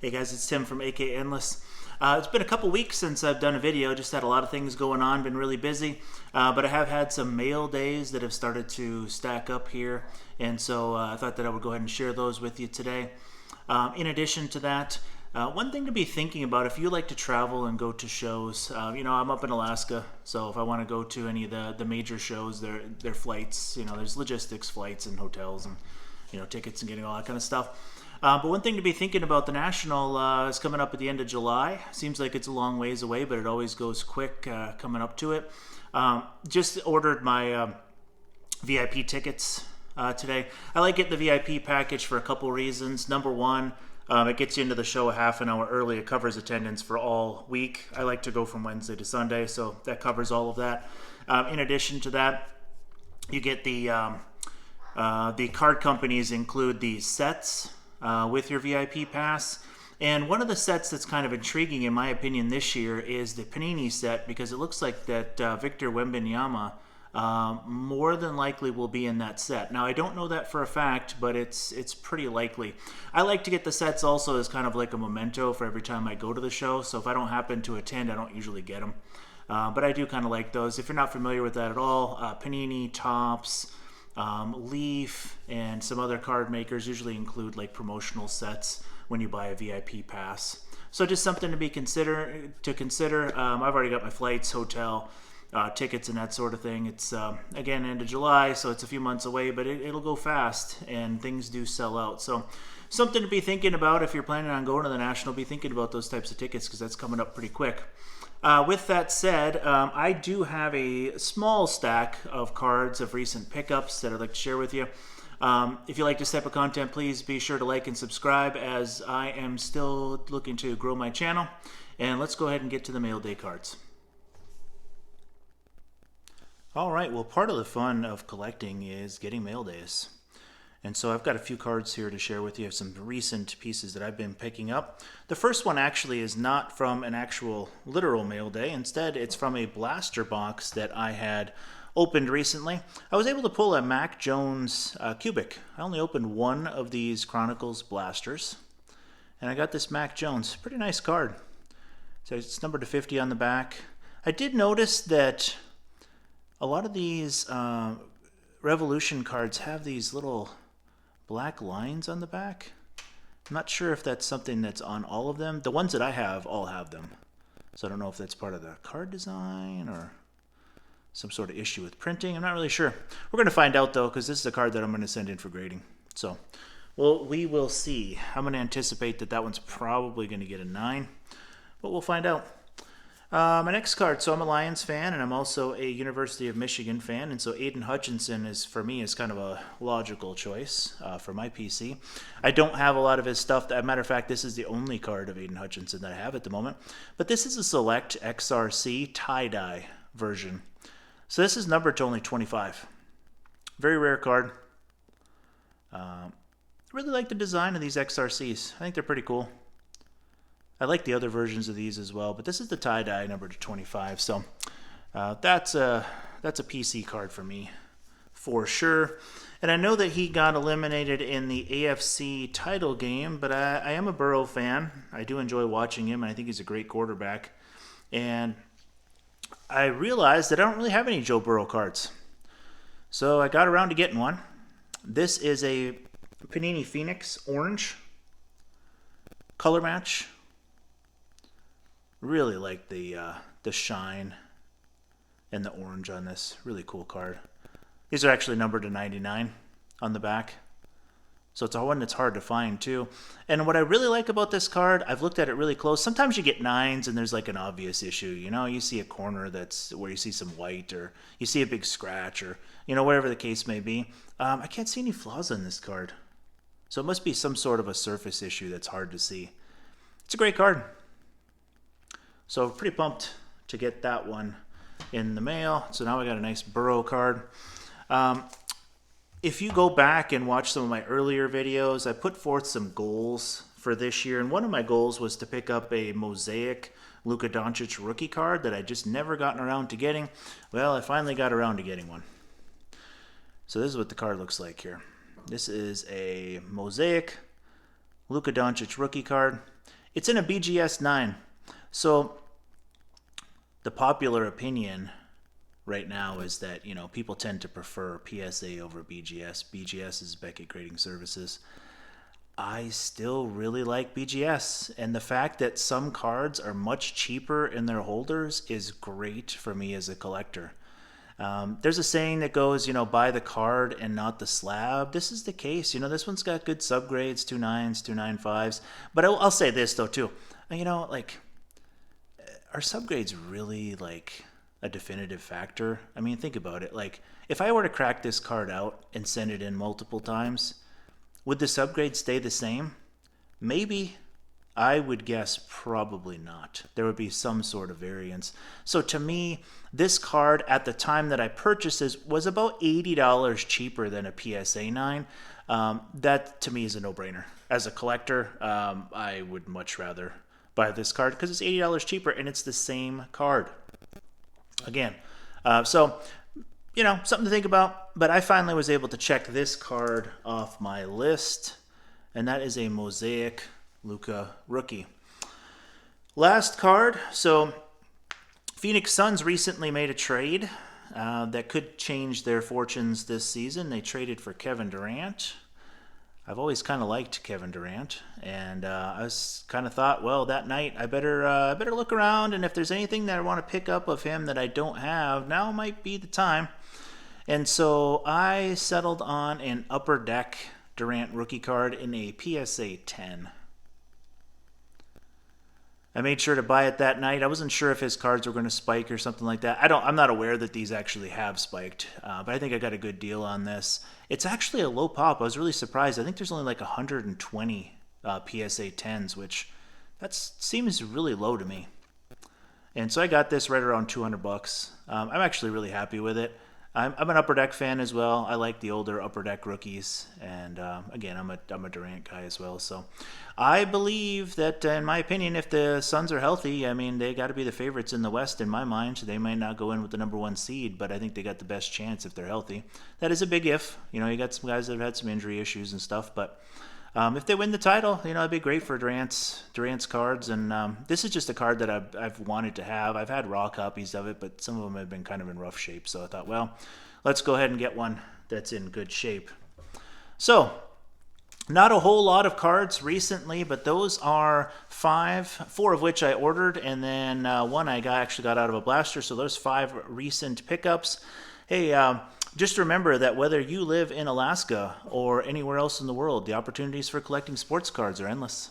Hey guys, it's Tim from AK Endless. It's been a couple weeks since I've done a video. Just had a lot of things going on, been really busy. But I have had some mail days that have started to stack up here. And so I thought that I would go ahead and share those with you today. In addition to that, one thing to be thinking about if you like to travel and go to shows, I'm up in Alaska, so if I want to go to any of the major shows, their flights, there's logistics, flights and hotels and tickets and getting all that kind of stuff. But one thing to be thinking about, the National is coming up at the end of July. Seems like it's a long ways away, but it always goes quick coming up to it. Just ordered my VIP tickets today. I like getting the VIP package for a couple reasons. Number one, it gets you into the show a half an hour early. It covers attendance for all week. I like to go from Wednesday to Sunday, so that covers all of that. In addition to that, you get the card companies include these sets with your VIP pass. And one of the sets that's kind of intriguing, in my opinion, this year is the Panini set, because it looks like that Victor Wembanyama more than likely will be in that set. Now, I don't know that for a fact, but it's pretty likely. I like to get the sets also as kind of like a memento for every time I go to the show. So if I don't happen to attend, I don't usually get them. But I do kind of like those. If you're not familiar with that at all, Panini, Topps, Leaf, and some other card makers usually include like promotional sets when you buy a VIP pass. So just something to consider. I've already got my flights, hotel, tickets, and that sort of thing. It's again end of July, so it's a few months away, but it'll go fast, and things do sell out. So something to be thinking about if you're planning on going to the National. Be thinking about those types of tickets because that's coming up pretty quick. With that said, I do have a small stack of cards of recent pickups that I'd like to share with you. If you like this type of content, please be sure to like and subscribe, as I am still looking to grow my channel. And let's go ahead and get to the mail day cards. All right, well, part of the fun of collecting is getting mail days. And so I've got a few cards here to share with you of some recent pieces that I've been picking up. The first one actually is not from an actual literal mail day. Instead, it's from a blaster box that I had opened recently. I was able to pull a Mac Jones Cubic. I only opened one of these Chronicles blasters, and I got this Mac Jones. Pretty nice card. So it's numbered to 50 on the back. I did notice that a lot of these Revolution cards have these little black lines on the back. I'm not sure if that's something that's on all of them. The ones that I have all have them. So I don't know if that's part of the card design or some sort of issue with printing. I'm not really sure. We're going to find out though, because this is a card that I'm going to send in for grading. So we will see. I'm going to anticipate that one's probably going to get a 9, but we'll find out. My next card, so I'm a Lions fan, and I'm also a University of Michigan fan, and so Aiden Hutchinson is, for me, is kind of a logical choice for my PC. I don't have a lot of his stuff. As a matter of fact, this is the only card of Aiden Hutchinson that I have at the moment. But this is a select XRC tie-dye version. So this is numbered to only 25. Very rare card. I really like the design of these XRCs. I think they're pretty cool. I like the other versions of these as well, but this is the tie-dye number to 25, so that's a PC card for me, for sure. And I know that he got eliminated in the AFC title game, but I am a Burrow fan. I do enjoy watching him, and I think he's a great quarterback. And I realized that I don't really have any Joe Burrow cards, so I got around to getting one. This is a Panini Phoenix Orange color match. Really like the shine and the orange on this. Really cool card. These are actually numbered to 99 on the back. So it's a one that's hard to find too. And what I really like about this card, I've looked at it really close. Sometimes you get 9s and there's like an obvious issue. You see a corner that's where you see some white, or you see a big scratch, or whatever the case may be. I can't see any flaws on this card. So it must be some sort of a surface issue that's hard to see. It's a great card. So pretty pumped to get that one in the mail. So now I got a nice Burrow card. If you go back and watch some of my earlier videos, I put forth some goals for this year. And one of my goals was to pick up a Mosaic Luka Doncic rookie card that I just never gotten around to getting. Well, I finally got around to getting one. So this is what the card looks like here. This is a Mosaic Luka Doncic rookie card. It's in a BGS 9. So the popular opinion right now is that, people tend to prefer PSA over BGS. BGS is Beckett Grading Services. I still really like BGS, and the fact that some cards are much cheaper in their holders is great for me as a collector. There's a saying that goes, buy the card and not the slab. This is the case. This one's got good subgrades, 2.9s, 2.95s. But I'll say this, though, too. Like, are subgrades really, like, a definitive factor? I mean, think about it. Like, if I were to crack this card out and send it in multiple times, would the subgrade stay the same? Maybe. I would guess probably not. There would be some sort of variance. So to me, this card at the time that I purchased this was about $80 cheaper than a PSA 9. That to me is a no-brainer. As a collector, I would much rather buy this card because it's $80 cheaper and it's the same card. Again, so something to think about. But I finally was able to check this card off my list, and that is a Mosaic Luka rookie. Last card. So Phoenix Suns recently made a trade that could change their fortunes this season. They traded for Kevin Durant. I've always kind of liked Kevin Durant, and I was kind of thought, well, that night I better look around, and if there's anything that I want to pick up of him that I don't have, now might be the time. And so I settled on an Upper Deck Durant rookie card in a PSA 10. I made sure to buy it that night. I wasn't sure if his cards were going to spike or something like that. I'm not aware that these actually have spiked, but I think I got a good deal on this. It's actually a low pop. I was really surprised. I think there's only like 120 PSA 10s, which that seems really low to me. And so I got this right around $200. I'm actually really happy with it. I'm an Upper Deck fan as well. I like the older Upper Deck rookies, and again, I'm a Durant guy as well. So I believe that, in my opinion, if the Suns are healthy, I mean, they got to be the favorites in the West in my mind. They might not go in with the number 1 seed, but I think they got the best chance if they're healthy. That is a big if. You got some guys that have had some injury issues and stuff, but if they win the title, it'd be great for Durant's cards. And this is just a card that I've wanted to have. I've had raw copies of it, but some of them have been kind of in rough shape. So I thought, well, let's go ahead and get one that's in good shape. So not a whole lot of cards recently, but those are 4 of which I ordered, and then one I actually got out of a blaster. So those 5 recent pickups. Hey, just remember that whether you live in Alaska or anywhere else in the world, the opportunities for collecting sports cards are endless.